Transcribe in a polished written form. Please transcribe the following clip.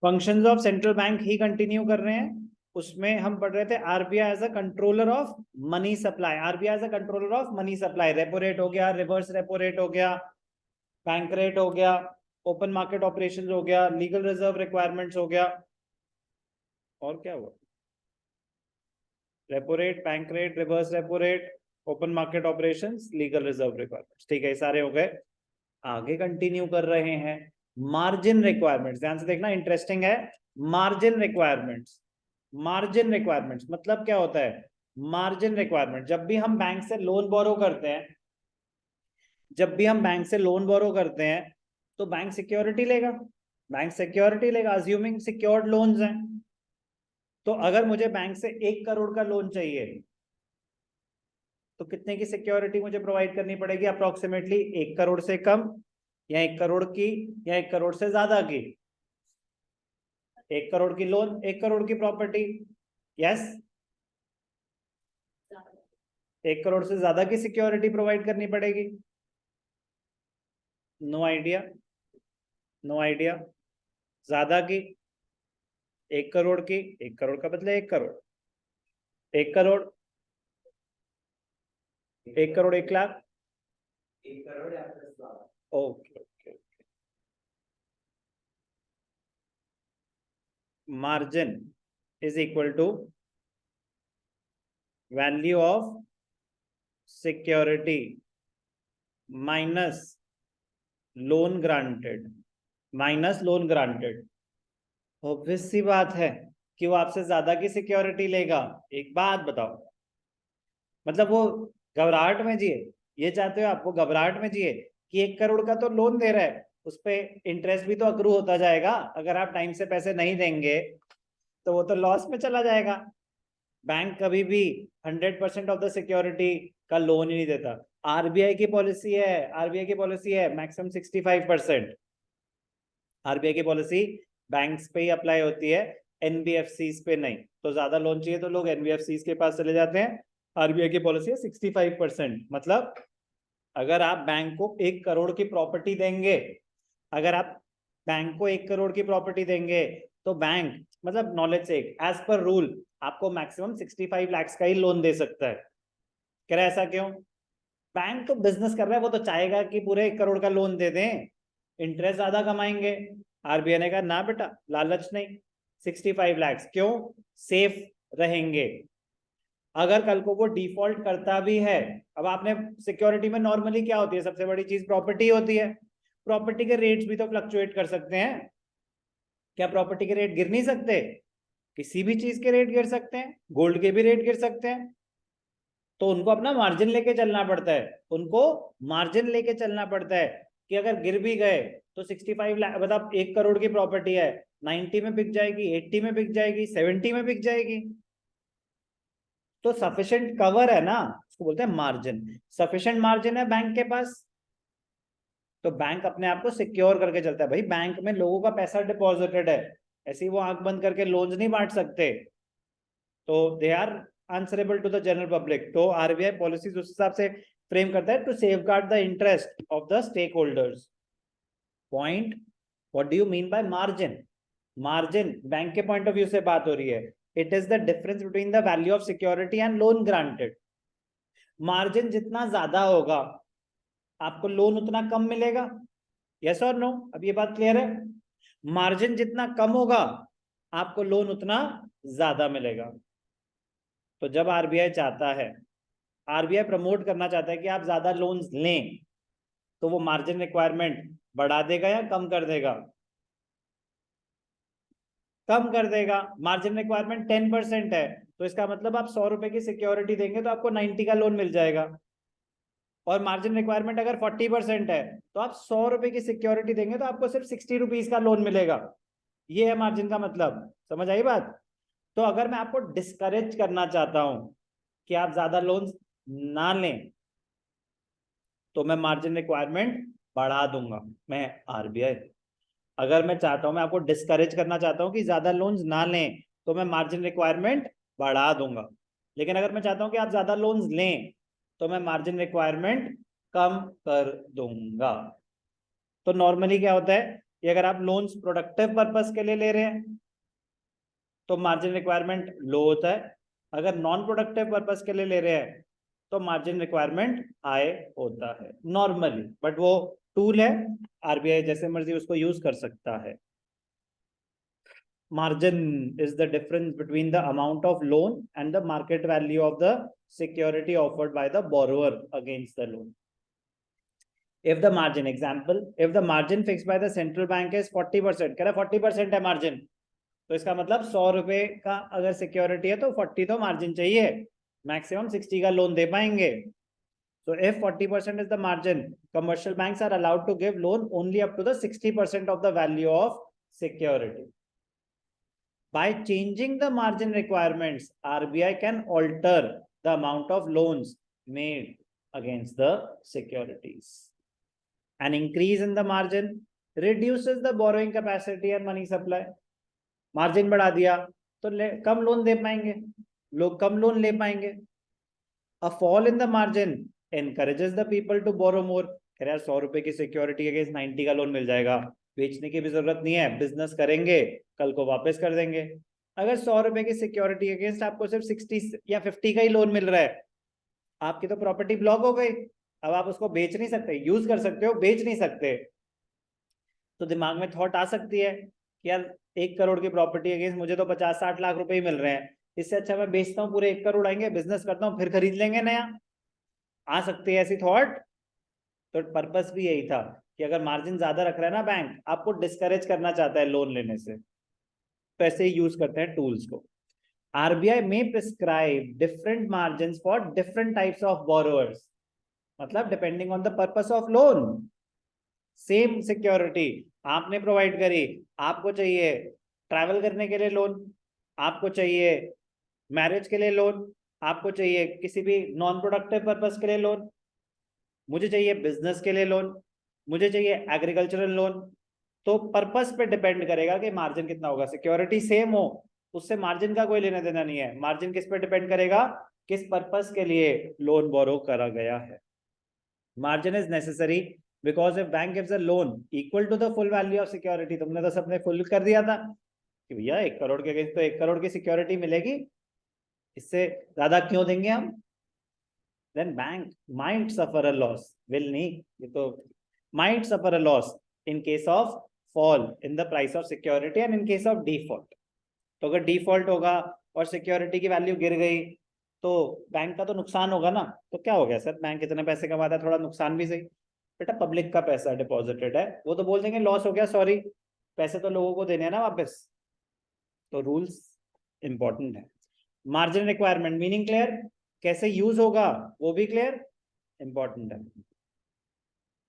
Functions of central bank ही continue कर रहे हैं। उसमें हम पढ़ रहे थे RBI as a controller of money supply, RBI as a controller of money supply. Repo rate हो गया, रिवर्स रेपो रेट हो गया, बैंक रेट हो गया, ओपन मार्केट ऑपरेशंस हो गया, लीगल रिजर्व रिक्वायरमेंट्स हो गया, और क्या हुआ, repo rate, bank rate, reverse repo rate, open market operations, legal reserve requirements. ठीक है, ये सारे हो गए। आगे कंटिन्यू कर रहे हैं मार्जिन रिक्वायरमेंट्स। ध्यान से देखना, इंटरेस्टिंग है। मार्जिन रिक्वायरमेंट्स, मार्जिन रिक्वायरमेंट्स मतलब क्या होता है? मार्जिन रिक्वायरमेंट, जब भी हम बैंक से लोन बोरो करते हैं, जब भी हम बैंक से लोन बोरो करते हैं तो बैंक सिक्योरिटी लेगा, बैंक सिक्योरिटी लेगा, अज्यूमिंग सिक्योर्ड लोन्स हैं। तो अगर मुझे बैंक से 1 करोड़ का लोन चाहिए तो कितने की सिक्योरिटी मुझे प्रोवाइड करनी पड़ेगी? अप्रोक्सीमेटली 1 करोड़ से कम, या 1 करोड़ की, या 1 करोड़ से ज्यादा की। 1 करोड़ की लोन, 1 करोड़ की प्रॉपर्टी, यस। 1 करोड़ से ज्यादा की सिक्योरिटी प्रोवाइड करनी पड़ेगी। No idea, no idea. ज्यादा की 1 करोड़ की, 1 करोड़ का बदले 1 करोड़, 1 करोड़, 1 करोड़ 1 लाख, 1 करोड़ या 10 lakh. Okay okay. Margin is equal to value of security minus loan granted, minus loan granted. Obvious सी बात है कि वो आपसे ज्यादा की सिक्योरिटी लेगा। एक बात बताओ, मतलब वो घबराहट में जिए, ये चाहते हो आपको घबराहट में जिए कि 1 करोड़ का तो लोन दे रहा है, उस पे इंटरेस्ट भी तो अक्रू होता जाएगा। अगर आप टाइम से पैसे नहीं देंगे तो वो तो लॉस में चला जाएगा। बैंक कभी भी 100% ऑफ द सिक्योरिटी का लोन ही नहीं देता। आरबीआई की पॉलिसी है, आरबीआई की पॉलिसी है मैक्सिमम 65%। आरबीआई की पॉलिसी बैंक्स पे ही अप्लाई होती है, एनबीएफसीज पे नहीं। तो ज्यादा लोन चाहिए तो लोग एनबीएफसीज के पास चले जाते हैं। आरबीआई की पॉलिसी है 65%। मतलब अगर आप बैंक को 1 करोड़ की प्रॉपर्टी देंगे, अगर आप बैंक को 1 करोड़ की प्रॉपर्टी देंगे तो बैंक, मतलब नॉलेज से, एज पर रूल आपको मैक्सिमम 65 लाख का ही लोन दे सकता है। कह रहे ऐसा क्यों? बैंक तो बिजनेस कर रहा है, वो तो चाहेगा कि पूरे 1 करोड़ का लोन दे दें, इंटरेस्ट ज्यादा कमाएंगे। आरबीआई ने कहा ना बेटा, लालच नहीं, 65 लाख क्यों, सेफ रहेंगे। अगर कल को वो डिफॉल्ट करता भी है, अब आपने सिक्योरिटी में नॉर्मली क्या होती है, सबसे बड़ी चीज प्रॉपर्टी होती है। प्रॉपर्टी के रेट्स भी तो फ्लक्चुएट कर सकते हैं। क्या प्रॉपर्टी के रेट गिर नहीं सकते? किसी भी चीज के रेट गिर सकते हैं, गोल्ड के भी रेट गिर सकते हैं। तो उनको अपना मार्जिन लेके चलना पड़ता है, उनको मार्जिन लेके चलना पड़ता है कि अगर गिर भी गए तो 65 लाख, मतलब 1 करोड़ की प्रॉपर्टी है, 90 में बिक जाएगी, 80 में बिक जाएगी, 70 में बिक जाएगी। तो सफिशिएंट कवर है ना, उसको बोलते हैं मार्जिन। सफिशिएंट मार्जिन है बैंक के पास, तो बैंक अपने आप को सिक्योर करके चलता है। भाई बैंक में लोगों का पैसा डिपॉजिटेड है, ऐसे ही वो आंख बंद करके लोन्स नहीं बांट सकते। तो they are answerable to the general public. तो आरबीआई पॉलिसीज उस हिसाब से फ्रेम करता है, to safeguard the interest of the stakeholders. Point, what do you mean by margin? Margin bank के पॉइंट ऑफ व्यू से बात हो रही है। It is the difference between the value of security and loan granted. Margin जितना ज्यादा होगा आपको लोन उतना कम मिलेगा, यस और नो? अब ये बात क्लियर है? मार्जिन जितना कम होगा आपको लोन उतना ज्यादा मिलेगा। तो जब आरबीआई चाहता है, आरबीआई प्रमोट करना चाहता है कि आप ज्यादा लोन्स लें, तो वो मार्जिन रिक्वायरमेंट बढ़ा देगा या कम कर देगा? कम कर देगा। मार्जिन रिक्वायरमेंट 10% है, तो इसका मतलब आप 100 रुपए की सिक्योरिटी देंगे तो आपको 90 का लोन मिल जाएगा। और मार्जिन रिक्वायरमेंट अगर 40% है तो आप 100 रुपए की सिक्योरिटी देंगे तो आपको सिर्फ 60 रुपीज का लोन मिलेगा। ये है मार्जिन का मतलब। समझ आई बात? तो अगर मैं आपको डिस्करेज करना चाहता हूं कि आप ज्यादा लोन ना लें, तो मैं मार्जिन रिक्वायरमेंट बढ़ा दूंगा, मैं आरबीआई। अगर मैं चाहता हूं, मैं आपको डिस्करेज करना चाहता हूं कि ज्यादा लोन्स ना लें, तो मैं मार्जिन रिक्वायरमेंट बढ़ा दूंगा। लेकिन अगर मैं चाहता हूं कि आप ज्यादा लोन्स लें, तो मैं मार्जिन रिक्वायरमेंट कम कर दूंगा। तो नॉर्मली क्या होता है कि अगर आप लोन्स प्रोडक्टिव पर्पस के लिए ले रहे हैं तो मार्जिन रिक्वायरमेंट लो होता है, अगर नॉन प्रोडक्टिव पर्पस के लिए ले रहे हैं तो मार्जिन रिक्वायरमेंट हाई होता है नॉर्मली, बट वो टूल है, आरबीआई जैसे मर्जी उसको यूज कर सकता है। Margin is the difference between the amount of loan and the market value of the security offered by the borrower against the loan. If the margin, example, if the margin fixed by the central bank is 40%, कह रहा 40% है margin, तो इसका मतलब 100 रुपए का अगर security है तो 40 तो मार्जिन चाहिए, मैक्सिमम 60 का लोन दे पाएंगे। So if 40% is the margin, commercial banks are allowed to give loan only up to the 60% of the value of security. By changing the margin requirements, RBI can alter the amount of loans made against the securities. An increase in the margin reduces the borrowing capacity and money supply. Margin बढ़ा दिया तो कम loan दे पाएंगे, लोग कम loan ले पाएंगे। A fall in the margin encourages the people to borrow more. कह रहा 100 रुपए की सिक्योरिटी अगेंस्ट 90 का लोन मिल जाएगा, बेचने की भी जरूरत नहीं है, बिजनेस करेंगे कल को वापस कर देंगे। अगर 100 रुपए की सिक्योरिटी अगेंस्ट आपको सिर्फ 60 या 50 का ही लोन मिल रहा है, आपकी तो प्रॉपर्टी ब्लॉक हो गई, अब आप उसको बेच नहीं सकते, यूज कर सकते हो, बेच नहीं सकते। तो दिमाग में थॉट आ सकती है कि यार 1 करोड़ की प्रॉपर्टी अगेंस्ट मुझे तो 50-60 लाख रुपए ही मिल रहे हैं, इससे अच्छा मैं बेचता हूँ, पूरे 1 करोड़ आएंगे, बिजनेस करता हूँ, फिर खरीद लेंगे नया। आ सकती है ऐसी थॉट। तो पर्पस भी यही था कि अगर मार्जिन ज्यादा रख रहा है ना बैंक, आपको डिस्करेज करना चाहता है लोन लेने से, तो ऐसे ही यूज करते हैं टूल्स को। आरबीआई में prescribe different margin for different types of borrowers, मतलब depending on the purpose of loan. Same security आपने प्रोवाइड करी, आपको चाहिए ट्रैवल करने के लिए लोन, आपको चाहिए मैरिज के लिए लोन, आपको चाहिए किसी भी नॉन प्रोडक्टिव पर्पस के लिए लोन, मुझे चाहिए बिजनेस के लिए लोन, मुझे चाहिए एग्रीकल्चरल लोन। तो पर्पस पे डिपेंड करेगा कि मार्जिन कितना होगा। सिक्योरिटी सेम हो उससे मार्जिन का कोई लेना देना नहीं है, मार्जिन किस पे डिपेंड करेगा, किस पर्पस के लिए लोन बोरो करा गया है। Margin is necessary because if bank gives a loan equal to the full value of security, तुमने तो सबने फुल कर दिया था कि भैया 1 करोड़ के अगेंस्ट तो 1 करोड़ की सिक्योरिटी मिलेगी, इससे ज्यादा क्यों देंगे हम, then bank might suffer a loss, will नहीं, ये तो might suffer a loss in case of fall in the price of security and in case of default. तो अगर डिफॉल्ट होगा और सिक्योरिटी की वैल्यू गिर गई तो बैंक का तो नुकसान होगा ना। तो क्या हो गया सर, बैंक इतने पैसे कमाता है, थोड़ा नुकसान भी सही। बेटा पब्लिक का पैसा डिपॉजिटेड है, वो तो बोल देंगे लॉस हो गया, सॉरी, पैसे तो लोगों को देने हैं ना वापस। तो रूल्स इंपॉर्टेंट है। मार्जिन रिक्वायरमेंट मीनिंग क्लियर, कैसे यूज होगा वो भी क्लियर, इंपॉर्टेंट है।